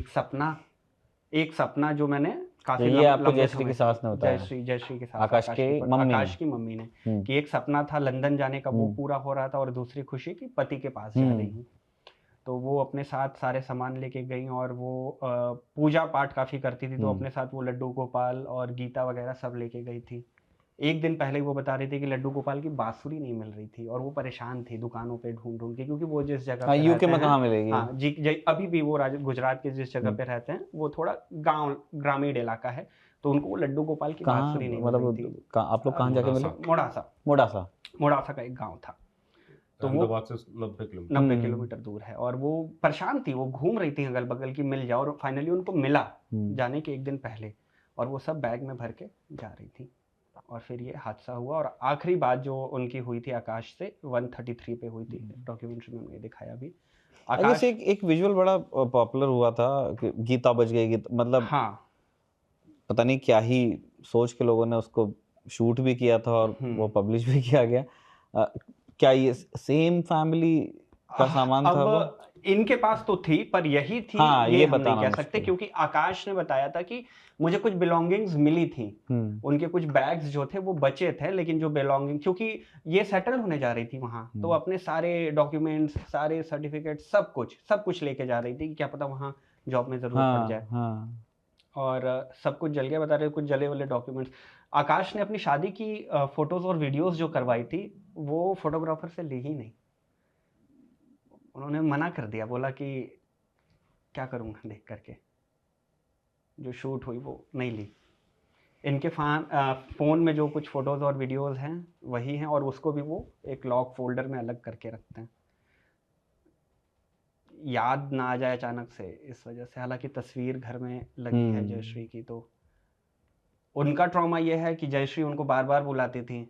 एक सपना जो मैंने काफी ये आपको लंबे जयश्री समय की से, सास ने बताया? जयश्री के साथ, आकाश की मम्मी ने, कि एक सपना था लंदन जाने का, वो पूरा हो रहा था, और दूसरी खुशी कि पति के पास जा रही हूँ। तो वो अपने साथ सारे सामान लेके गई, और वो पूजा पाठ काफी करती थी, तो अपने साथ वो लड्डू गोपाल और गीता वगैरह सब लेके गई थी। एक दिन पहले वो बता रही थी कि लड्डू गोपाल की बांसुरी नहीं मिल रही थी, और वो परेशान थी दुकानों पे ढूंढ ढूंढ के, क्योंकि वो जिस जगह पे यूके रहते में हैं, कहाँ मिलेगी? हाँ जी, अभी भी वो गुजरात के जिस जगह पे रहते हैं वो थोड़ा गांव ग्रामीण इलाका है, तो उनको वो लड्डू गोपाल की बांसुरी नहीं मिल रही थी। आप लोग कहाँ जाके मिले? मोड़ासा का एक गाँव था, तो वो अहमदाबाद से 90 किलोमीटर दूर है। और वो परेशान थी, वो घूम रही थी अगल बगल की मिल जाओ, और फाइनली उनको मिला जाने के एक दिन पहले, और वो सब बैग में भर के जा रही थी, और फिर ये हादसा हुआ। और आखिरी बात जो उनकी हुई थी आकाश से 133 पे हुई थी, डॉक्यूमेंट्री में उन्होंने दिखाया भी। आकाश एक विजुअल बड़ा पॉपुलर हुआ था कि गीता बच गई, मतलब हाँ, पता नहीं क्या ही सोच के लोगों ने उसको शूट भी किया था और वो पब्लिश भी किया गया। क्या ये सेम फैमिली का सामान था वो? इनके पास तो थी, पर यही थी, हाँ, ये हम नहीं बताना कह सकते, क्योंकि आकाश ने बताया था कि मुझे कुछ बिलोंगिंग्स मिली थी, उनके कुछ बैग्स जो थे वो बचे थे, लेकिन जो बिलोंगिंग, क्योंकि ये सेटल होने जा रही थी वहां, तो अपने सारे डॉक्यूमेंट्स, सारे सर्टिफिकेट, सब कुछ लेके जा रही थी, कि क्या पता वहां जॉब में जरूरत पड़ जाए। और सब कुछ जल गया, बता रहे कुछ जले वाले डॉक्यूमेंट्स। आकाश ने अपनी शादी की फोटोज और वीडियोस जो करवाई थी वो फोटोग्राफर से ली ही नहीं, उन्होंने मना कर दिया, बोला कि क्या करूँगा देख करके, जो शूट हुई वो नहीं ली। इनके फ़ोन में जो कुछ फ़ोटोज़ और वीडियोज़ हैं वही हैं, और उसको भी वो एक लॉक फोल्डर में अलग करके रखते हैं, याद ना आ जाए अचानक से, इस वजह से। हालांकि तस्वीर घर में लगी है जयश्री की, तो उनका ट्रॉमा ये है कि जयश्री उनको बार बार बुलाती थी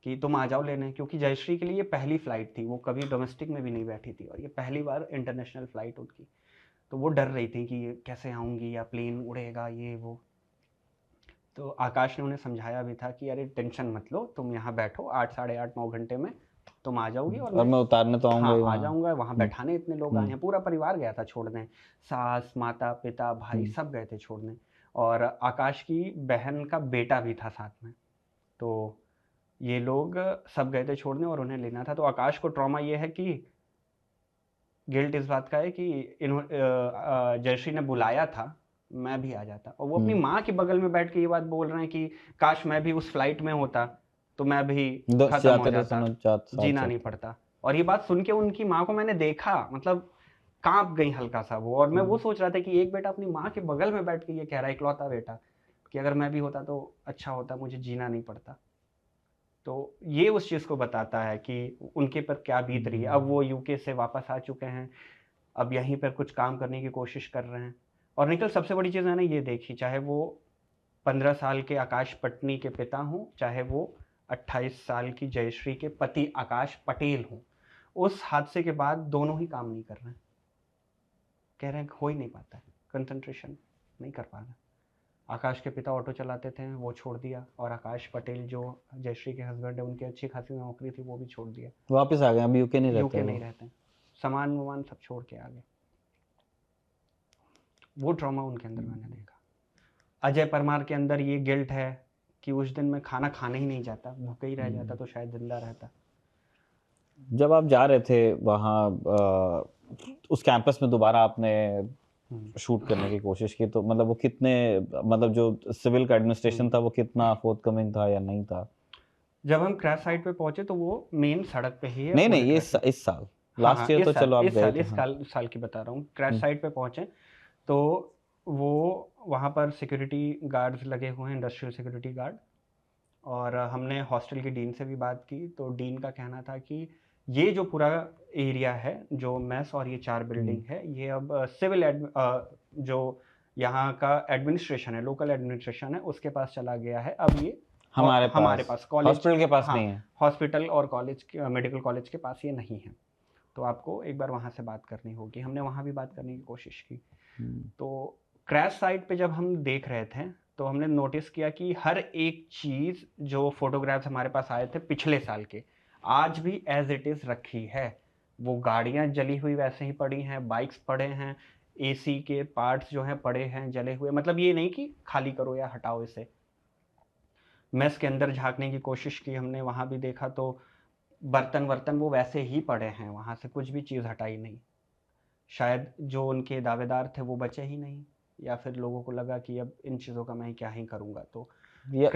कि तुम आ जाओ लेने, क्योंकि जयश्री के लिए ये पहली फ़्लाइट थी, वो कभी डोमेस्टिक में भी नहीं बैठी थी, और ये पहली बार इंटरनेशनल फ़्लाइट उनकी। तो वो डर रही थी कि ये कैसे आऊँगी, या प्लेन उड़ेगा, ये वो। तो आकाश ने उन्हें समझाया भी था कि अरे टेंशन मत लो, तुम यहाँ बैठो, 8 साढ़े 8 9 घंटे में तुम आ जाओगी, और मैं उतारने तो आऊंगा। हाँ, आ जाऊंगा, वहाँ बैठाने इतने लोग आए हैं, पूरा परिवार गया था छोड़ने, सास, माता, पिता, भाई सब गए थे छोड़ने, और आकाश की बहन का बेटा भी था साथ में। तो ये लोग सब गए थे छोड़ने और उन्हें लेना था। तो आकाश को ट्रॉमा ये है कि गिल्ट इस बात का है कि जयश्री ने बुलाया था, मैं भी आ जाता, और वो अपनी माँ के बगल में बैठ के ये बात बोल रहे हैं कि काश मैं भी उस फ्लाइट में होता तो मैं भी खत्म हो जाता, जीना नहीं पड़ता। और ये बात सुन के उनकी माँ को मैंने देखा, मतलब कांप गई हल्का सा वो, और मैं वो सोच रहा था कि एक बेटा अपनी माँ के बगल में बैठ के ये कह रहा है, इकलौता बेटा, कि अगर मैं भी होता तो अच्छा होता, मुझे जीना नहीं पड़ता। तो ये उस चीज़ को बताता है कि उनके पर क्या बीत रही है। अब वो यूके से वापस आ चुके हैं, अब यहीं पर कुछ काम करने की कोशिश कर रहे हैं। और निखिल, सबसे बड़ी चीज़ मैंने ये देखी, चाहे वो 15 साल के आकाश पटनी के पिता हों, चाहे वो 28 साल की जयश्री के पति आकाश पटेल हों, उस हादसे के बाद दोनों ही काम नहीं कर रहे हैं, कह रहे हैं हो ही नहीं पाता है, कंसंट्रेशन नहीं कर पा रहे। आकाश के पिता ऑटो चलाते थे, वो छोड़ दिया, और आकाश पटेल जो जयश्री के हस्बैंड है, उनकी अच्छी खासी नौकरी थी, वो भी छोड़ दिया। वापस आ गए, अब यूके नहीं रहते यूके वो। नहीं रहते, सामान वामान सब छोड़ के आ गए। वो ट्रॉमा उनके अंदर मैंने देखा। अजय परमार के अंदर ये गिल्ट है कि उस दिन मैं खाना खाने ही नहीं जाता, भूखे ही रह जाता तो शायद जिंदा रहता। जब आप जा रहे थे वहाँ उस कैंपस में दोबारा आपने शूट करने की कोशिश की, तो मतलब वो कितने, मतलब जो सिविल का एडमिनिस्ट्रेशन था वो कितना फोर्थकमिंग था या नहीं था? जब हम क्रैश साइट पे पहुंचे तो वो मेन सड़क पे ही है नहीं पूरे नहीं, क्रैश। इस साल, हाँ लास्ट हाँ, ईयर इस तो साल, चलो आप इस गए साल, थे। इस साल, साल की बता रहा हूँ। क्रैश साइट पे पहुंचे तो वो वहाँ पर सिक्योरिटी गार्ड्स लगे हुए हैं, इंडस्ट्रियल सिक्योरिटी गार्ड, और हमने हॉस्टल की डीन से भी बात की। तो डीन का कहना था कि ये जो पूरा एरिया है, जो मेस और ये 4 बिल्डिंग है, ये अब सिविल जो यहाँ का एडमिनिस्ट्रेशन है, लोकल एडमिनिस्ट्रेशन है, उसके पास चला गया है। अब ये हमारे पास कॉलेज, हॉस्पिटल के पास हाँ, नहीं है। हॉस्पिटल और कॉलेज, मेडिकल कॉलेज के पास ये नहीं है, तो आपको एक बार वहाँ से बात करनी होगी। हमने वहाँ भी बात करने की कोशिश की। तो क्रैश साइट पे जब हम देख रहे थे तो हमने नोटिस किया कि हर एक चीज़ जो फोटोग्राफ्स हमारे पास आए थे पिछले साल के, आज भी एज इट इज़ रखी है। वो गाड़ियाँ जली हुई वैसे ही पड़ी हैं, बाइक्स पड़े हैं, एसी के पार्ट्स जो हैं पड़े हैं जले हुए। मतलब ये नहीं कि खाली करो या हटाओ इसे। मेस के अंदर झांकने की कोशिश की हमने, वहाँ भी देखा तो बर्तन वर्तन वो वैसे ही पड़े हैं, वहाँ से कुछ भी चीज़ हटाई नहीं। शायद जो उनके दावेदार थे वो बचे ही नहीं, या फिर लोगों को लगा कि अब इन चीज़ों का मैं क्या ही करूँगा, तो या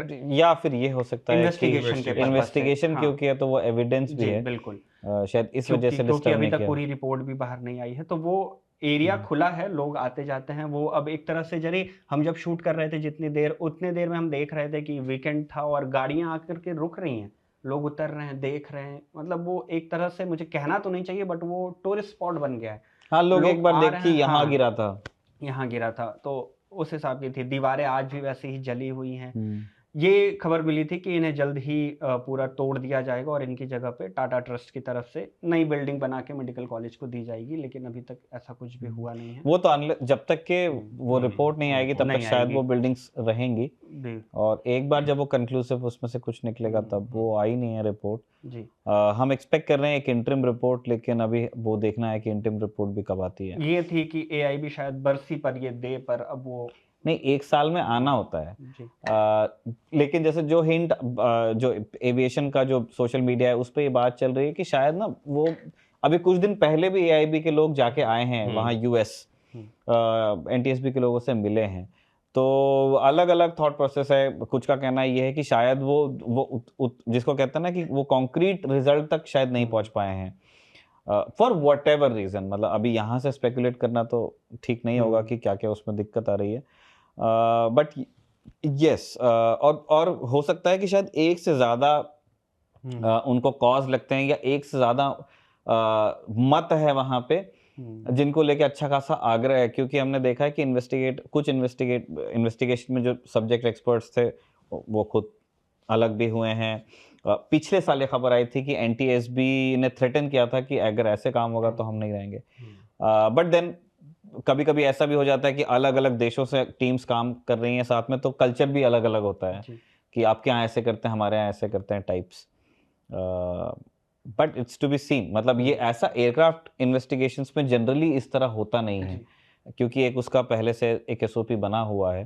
फिर ये हो सकता है कि इन्वेस्टिगेशन के पर्पस से। इन्वेस्टिगेशन हाँ, क्योंकि है तो वो एविडेंस भी जी है, बिल्कुल। शायद इस वजह से क्योंकि डिस्टर्ब अभी नहीं तक किया। पूरी रिपोर्ट भी बाहर नहीं आई है, तो वो एरिया खुला है, लोग आते जाते हैं। वो अब एक तरह से, जरी हम जब शूट कर रहे थे जितनी देर, उतने देर में हम देख रहे थे कि वीकेंड था और गाड़ियां आकर के रुक रही हैं, लोग उतर रहे हैं, देख रहे हैं। मतलब वो एक तरह से, मुझे कहना तो नहीं चाहिए बट वो टूरिस्ट स्पॉट बन गया है। हाँ, लोग एक लोग बार आ देख रहे कि हैं, यहाँ हाँ, गिरा था। यहाँ गिरा था, तो उस हिसाब की थी। दीवारें आज भी वैसे ही जली हुई हैं। ये खबर मिली थी कि इन्हें जल्द ही पूरा तोड़ दिया जाएगा और इनकी जगह पे टाटा ट्रस्ट की तरफ से नई बिल्डिंग बना के मेडिकल कॉलेज को दी जाएगी, लेकिन अभी तक ऐसा कुछ भी हुआ नहीं है। वो तो जब तक के वो रिपोर्ट नहीं आएगी तब तक नहीं शायद आएगी। वो बिल्डिंग्स रहेंगी, जी और एक बार जब वो कंक्लूसिव उसमें से कुछ निकलेगा, तब वो आई नहीं है रिपोर्ट। जी। हम एक्सपेक्ट कर रहे हैं एक इंटरिम रिपोर्ट, लेकिन अभी वो देखना है कि इंटरिम रिपोर्ट भी कब आती है। ये थी कि एआई भी शायद बरसी पर ये दे, पर अब वो नहीं, 1 साल में आना होता है। जी लेकिन जैसे जो हिंट, जो एविएशन का जो सोशल मीडिया है उस पे ये बात चल रही है कि शायद ना वो अभी कुछ दिन पहले भी एआईबी के लोग जाके आए हैं वहाँ यूएस, एनटीएसबी के लोगों से मिले हैं। तो अलग अलग थॉट प्रोसेस है। कुछ का कहना ये है कि शायद वो जिसको कहते हैं ना कि वो कॉन्क्रीट रिजल्ट तक शायद नहीं पहुंच पाए हैं, फॉर वट एवर रीजन। मतलब अभी यहाँ से स्पेकुलेट करना तो ठीक नहीं होगा कि क्या क्या उसमें दिक्कत आ रही है, बट यस, और हो सकता है कि शायद एक से ज़्यादा उनको कॉज लगते हैं, या एक से ज़्यादा मत है वहाँ पे जिनको लेके अच्छा खासा आग्रह है। क्योंकि हमने देखा है कि इन्वेस्टिगेशन में जो सब्जेक्ट एक्सपर्ट्स थे वो खुद अलग भी हुए हैं। पिछले साल ये खबर आई थी कि एनटीएसबी ने थ्रेटन किया था कि अगर ऐसे काम होगा तो हम नहीं रहेंगे। बट देन कभी कभी ऐसा भी हो जाता है कि अलग अलग देशों से टीम्स काम कर रही हैं साथ में, तो कल्चर भी अलग अलग होता है कि आपके यहाँ ऐसे करते हैं, हमारे यहाँ ऐसे करते हैं types. But it's to be seen. मतलब ये ऐसा एयरक्राफ्ट इन्वेस्टिगेशंस में जनरली इस तरह होता नहीं है, क्योंकि एक उसका पहले से एक एसओपी बना हुआ है।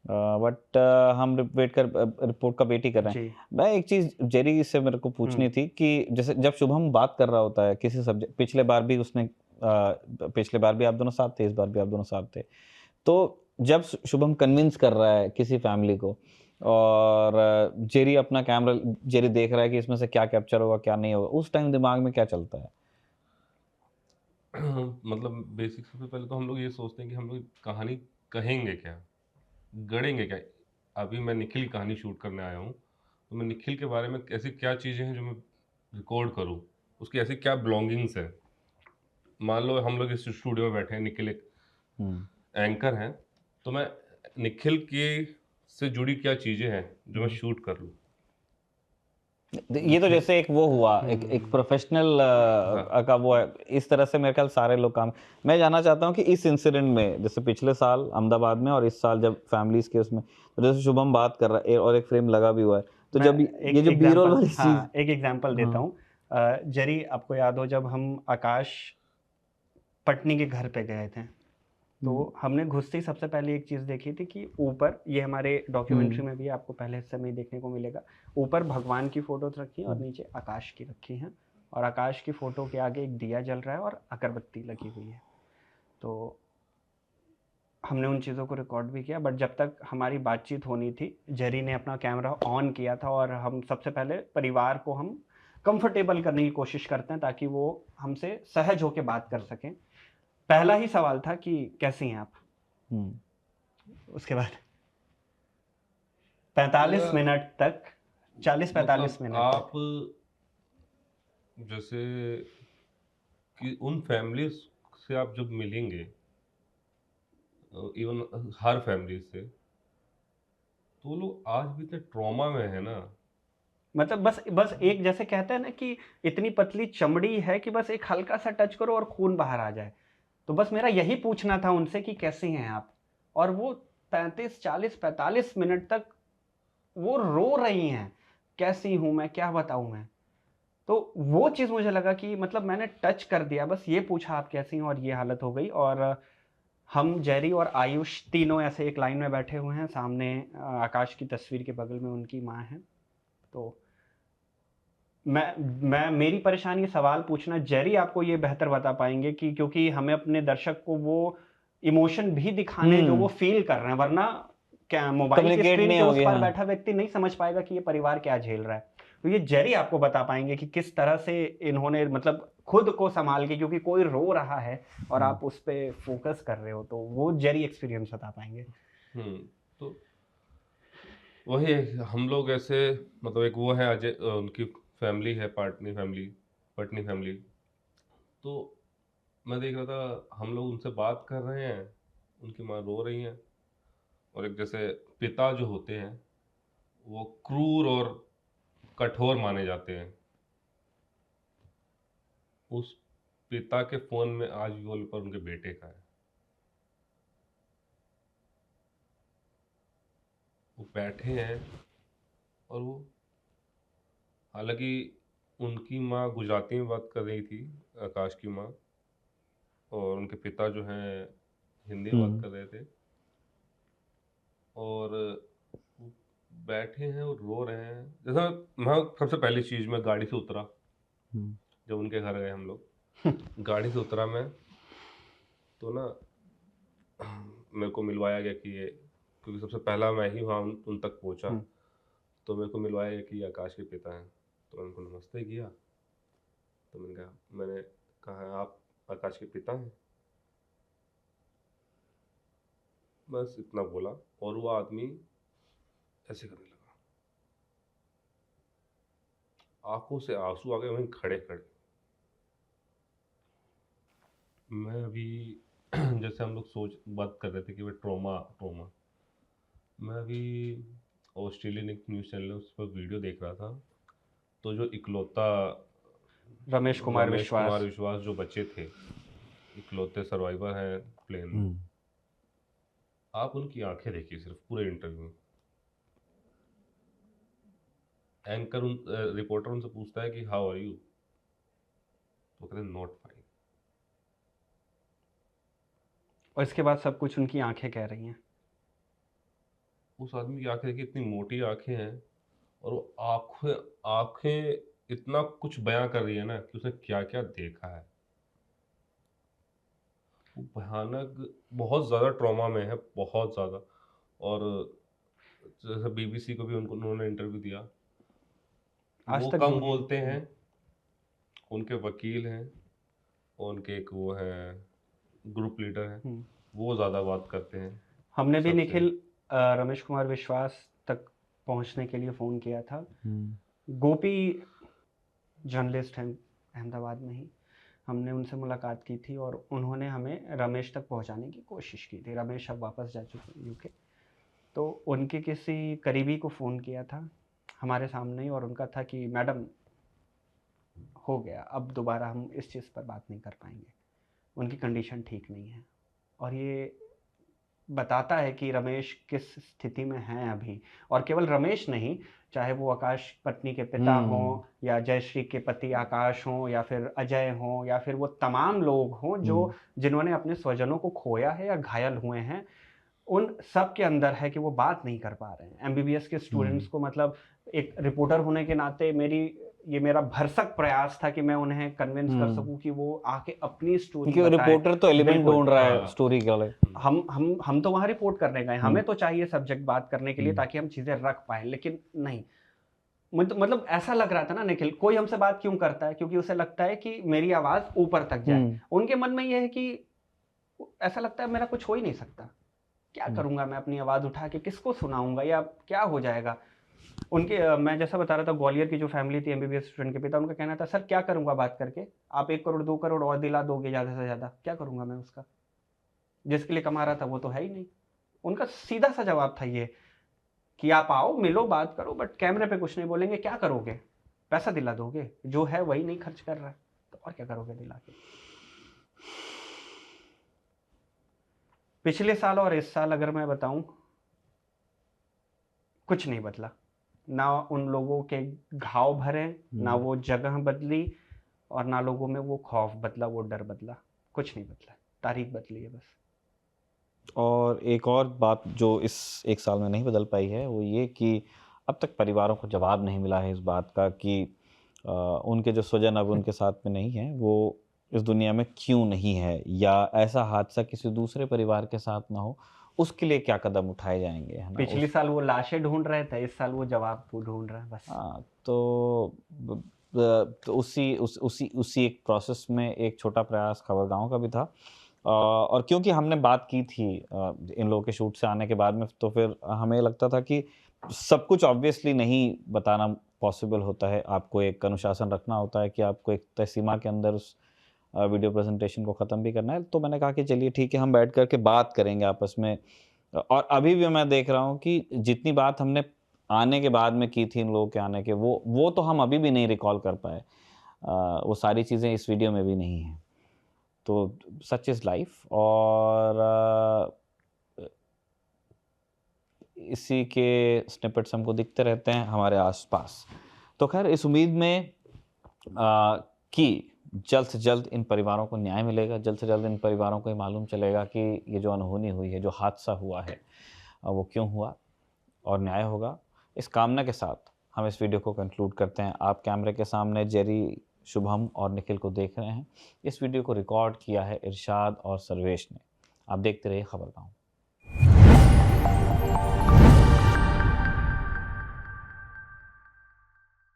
बट हम रिपोर्ट का वेट ही कर रहे हैं। मैं एक चीज़ जेरी से मेरे को पूछनी थी कि जैसे जब शुभम बात कर रहा होता है किसी सब्जेक्ट, पिछले बार भी आप दोनों साथ थे, इस बार भी आप दोनों साथ थे, तो जब शुभम कन्विंस कर रहा है किसी फैमिली को और जेरी अपना कैमरा, जेरी देख रहा है कि इसमें से क्या कैप्चर होगा क्या नहीं होगा, उस टाइम दिमाग में क्या चलता है? मतलब बेसिक सबसे पहले तो हम लोग ये सोचते हैं कि हम लोग कहानी कहेंगे क्या, गढ़ेंगे क्या। अभी मैं निखिल की कहानी शूट करने आया हूँ, तो मैं निखिल के बारे में ऐसी क्या चीज़ें हैं जो मैं रिकॉर्ड करूँ, उसकी ऐसी क्या बिलोंगिंग्स है। मान लो हम लोग इस स्टूडियो में बैठे हैं, निखिल एक एंकर हैं, तो मैं निखिल की से जुड़ी क्या चीज़ें हैं जो मैं शूट कर लूँ। ये तो जैसे एक वो हुआ, एक प्रोफेशनल हाँ का वो है, इस तरह से मेरे ख्याल सारे लोग काम। मैं जानना चाहता हूँ कि इस इंसिडेंट में, जैसे पिछले साल अहमदाबाद में और इस साल जब फैमिलीज के उसमें, तो जैसे शुभम बात कर रहा है और एक फ्रेम लगा भी हुआ है, तो मैं जब एक ये जो बी रोल एग्जांपल, वाली चीज। हाँ एक एग्जांपल देता हाँ। हूँ। जरी, आपको याद हो जब हम आकाश पटनी के घर पे गए थे, तो हमने घुसते ही सबसे पहले एक चीज़ देखी थी कि ऊपर, ये हमारे डॉक्यूमेंट्री में भी आपको पहले हिस्से में ही देखने को मिलेगा, ऊपर भगवान की फोटोज रखी है और नीचे आकाश की रखी हैं, और आकाश की फोटो के आगे एक दिया जल रहा है और अगरबत्ती लगी हुई है। तो हमने उन चीज़ों को रिकॉर्ड भी किया, बट जब तक हमारी बातचीत होनी थी, जेरी ने अपना कैमरा ऑन किया था, और हम सबसे पहले परिवार को हम कंफर्टेबल करने की कोशिश करते हैं ताकि वो हमसे सहज होकर बात कर सकें। पहला ही सवाल था कि कैसी हैं आप। उसके बाद 45 या मिनट तक, 40-45 मतलब मिनट तक। आप जैसे कि उन फैमिलीज से आप जब मिलेंगे, इवन हर फैमिली से, तो वो लोग आज भी इतने ट्रॉमा में है ना। मतलब बस बस एक, जैसे कहते हैं ना कि इतनी पतली चमड़ी है कि बस एक हल्का सा टच करो और खून बाहर आ जाए। तो बस मेरा यही पूछना था उनसे कि कैसी हैं आप, और वो 35-40-45 मिनट तक वो रो रही हैं, कैसी हूँ मैं, क्या बताऊँ मैं। तो वो चीज़ मुझे लगा कि मतलब मैंने टच कर दिया, बस ये पूछा आप कैसी हैं, और ये हालत हो गई। और हम, जेरी और आयुष तीनों ऐसे एक लाइन में बैठे हुए हैं, सामने आकाश की तस्वीर के बगल में उनकी माँ है। तो मैं मेरी परेशानी, सवाल पूछना, जेरी आपको ये बेहतर बता पाएंगे कि, क्योंकि हमें अपने दर्शक को वो इमोशन भी दिखाने जो वो फील कर रहे हैं, वरना क्या मोबाइल की कम्युनिकेट स्क्रीन नहीं के उस होगी। पार हाँ। बैठा व्यक्ति नहीं समझ पाएगा कि ये परिवार क्या झेल रहा है। तो ये जेरी आपको बता पाएंगे कि किस तरह से इन्होंने मतलब खुद को संभाल के, क्योंकि कोई रो रहा है और आप उस पर फोकस कर रहे हो, तो वो जेरी एक्सपीरियंस बता पाएंगे। तो वही है, हम लोग ऐसे, मतलब एक वो है अजय, उनकी फैमिली है, पटनी फैमिली। तो मैं देख रहा था, हम लोग उनसे बात कर रहे हैं, उनकी माँ रो रही हैं, और एक जैसे पिता जो होते हैं वो क्रूर और कठोर माने जाते हैं। उस पिता के फोन में आज भी वॉलपेपर उनके बेटे का है। वो बैठे हैं, और वो, हालांकि उनकी माँ गुजराती में बात कर रही थी, आकाश की माँ, और उनके पिता जो हैं हिंदी में बात कर रहे थे, और वो बैठे हैं और रो रहे हैं। जैसा, मैं सबसे पहली चीज़ में गाड़ी से उतरा, जब उनके घर गए हम लोग, गाड़ी से उतरा मैं, तो ना मेरे को मिलवाया गया कि ये, क्योंकि सबसे पहला मैं ही वहाँ उन तक पहुँचा, तो मेरे को मिलवाया गया कि ये आकाश के पिता हैं। तो मैंने उनको नमस्ते किया, तो मैंने कहा आप आकाश के पिता हैं, बस इतना बोला, और वो आदमी ऐसे करने लगा, आंखों से आंसू आ गए वहीं खड़े खड़े। मैं अभी जैसे हम लोग बात कर रहे थे कि भाई ट्रॉमा ट्रॉमा, मैं अभी ऑस्ट्रेलियन एक न्यूज़ चैनल है, उस पर वीडियो देख रहा था। तो जो इकलौता रमेश कुमार रमेश कुमार विश्वास। विश्वास जो बचे थे, इकलौते सर्वाइवर हैं प्लेन में, आप उनकी आंखें देखिए सिर्फ पूरे इंटरव्यू में। रिपोर्टर उनसे पूछता है कि हाउ आर यू, तो कहते हैं नॉट फाइन। और इसके बाद सब कुछ उनकी आंखें कह रही हैं। उस आदमी की आंखें देखिए, इतनी मोटी आंखें हैं, और वो आंखें आंखें इतना कुछ बयां कर रही है ना कि उसने क्या क्या देखा है। वो भयानक, बहुत ज़्यादा ट्रॉमा में है, बहुत ज़्यादा। और जैसे बीबीसी को भी उन्होंने इंटरव्यू दिया, आज वो तक कम दुनिया। बोलते हैं, उनके वकील हैं, उनके एक वो है ग्रुप लीडर हैं, वो ज़्यादा बात करते हैं हमने भी सबसे। निखिल रमेश कुमार विश्वास तक पहुंचने के लिए फ़ोन किया था। गोपी जर्नलिस्ट हैं अहमदाबाद में ही, हमने उनसे मुलाकात की थी और उन्होंने हमें रमेश तक पहुंचाने की कोशिश की थी। रमेश अब वापस जा चुके हैं यूके। तो उनके किसी करीबी को फ़ोन किया था, हमारे सामने ही, और उनका था कि मैडम हो गया, अब दोबारा हम इस चीज़ पर बात नहीं कर पाएंगे, उनकी कंडीशन ठीक नहीं है। और ये बताता है कि रमेश किस स्थिति में हैं अभी। और केवल रमेश नहीं, चाहे वो आकाश पत्नी के पिता हों, या जयश्री के पति आकाश हों, या फिर अजय हों, या फिर वो तमाम लोग हों जो जिन्होंने अपने स्वजनों को खोया है या घायल हुए हैं, उन सब के अंदर है कि वो बात नहीं कर पा रहे हैं। एमबीबीएस के स्टूडेंट्स को, मतलब एक रिपोर्टर होने के नाते ये मेरा भरसक प्रयास था कि मैं उन्हें कन्विंस कर सकूं कि वो आके अपनी स्टोरी क्योंकि बताएं। रिपोर्टर तो एलिमेंट बिल्कुल। ढूंढ रहा है हाँ। स्टोरी के लिए। हम तो वहां रिपोर्ट करने गए, हमें तो चाहिए सब्जेक्ट बात करने के लिए ताकि हम चीजें रख पाए, लेकिन नहीं। मतलब ऐसा लग रहा था ना निखिल, कोई हमसे बात क्यों करता है, क्योंकि उसे लगता है कि मेरी आवाज ऊपर तक जाए। उनके मन में यह है कि ऐसा लगता है मेरा कुछ हो ही नहीं सकता, क्या करूंगा मैं अपनी आवाज उठा के, किसको सुनाऊंगा, या क्या हो जाएगा। उनके मैं जैसा बता रहा था, ग्वालियर की जो फैमिली थी एमबीबीएस स्टूडेंट के पिता, उनका कहना था, सर क्या करूंगा बात करके, आप 1 करोड़ 2 करोड़ और दिला दोगे ज्यादा से ज्यादा, क्या करूंगा मैं उसका, जिसके लिए कमा रहा था वो तो है ही नहीं। उनका सीधा सा जवाब था ये कि आप आओ, मिलो, बात करो, बट कैमरे पे कुछ नहीं बोलेंगे। क्या करोगे, पैसा दिला दोगे, जो है वही नहीं खर्च कर रहा है, तो और क्या करोगे दिला के। पिछले साल और इस साल अगर मैं बताऊं, कुछ नहीं बदला। ना उन लोगों के घाव भरे, ना वो जगह बदली, और ना लोगों में वो खौफ बदला, वो डर बदला, कुछ नहीं बदला, तारीख बदली है बस। और एक और बात जो इस 1 साल में नहीं बदल पाई है, वो ये कि अब तक परिवारों को जवाब नहीं मिला है इस बात का कि उनके जो स्वजन अब उनके साथ में नहीं हैं, वो इस दुनिया में क्यों नहीं है, या ऐसा हादसा किसी दूसरे परिवार के साथ ना हो, उसके लिए क्या कदम उठाए जाएंगे, है ना। पिछले साल वो लाशें ढूंढ रहे थे, इस साल वो जवाब ढूंढ रहे हैं बस। हाँ, तो उसी एक प्रोसेस में एक छोटा प्रयास खबरगांव का भी था। और क्योंकि हमने बात की थी इन लोगों के शूट से आने के बाद में, तो फिर हमें लगता था कि सब कुछ ऑब्वियसली नहीं बताना पॉसिबल होता है। आपको एक अनुशासन रखना होता है कि आपको एक तय सीमा के अंदर उस वीडियो प्रेजेंटेशन को ख़त्म भी करना है। तो मैंने कहा कि चलिए ठीक है, हम बैठ कर के बात करेंगे आपस में। और अभी भी मैं देख रहा हूँ कि जितनी बात हमने आने के बाद में की थी इन लोगों के आने के, वो तो हम अभी भी नहीं रिकॉल कर पाए। वो सारी चीज़ें इस वीडियो में भी नहीं हैं। तो सच इज़ लाइफ। और इसी के स्निपेट्स हमको दिखते रहते हैं हमारे आसपास। तो खैर इस उम्मीद में कि जल्द से जल्द इन परिवारों को न्याय मिलेगा, जल्द से जल्द इन परिवारों को ये मालूम चलेगा कि ये जो अनहोनी हुई है, जो हादसा हुआ है, वो क्यों हुआ, और न्याय होगा। इस कामना के साथ हम इस वीडियो को कंक्लूड करते हैं। आप कैमरे के सामने जेरी, शुभम और निखिल को देख रहे हैं। इस वीडियो को रिकॉर्ड किया है इरशाद और सर्वेश ने। आप देखते रहिए खबरगांव।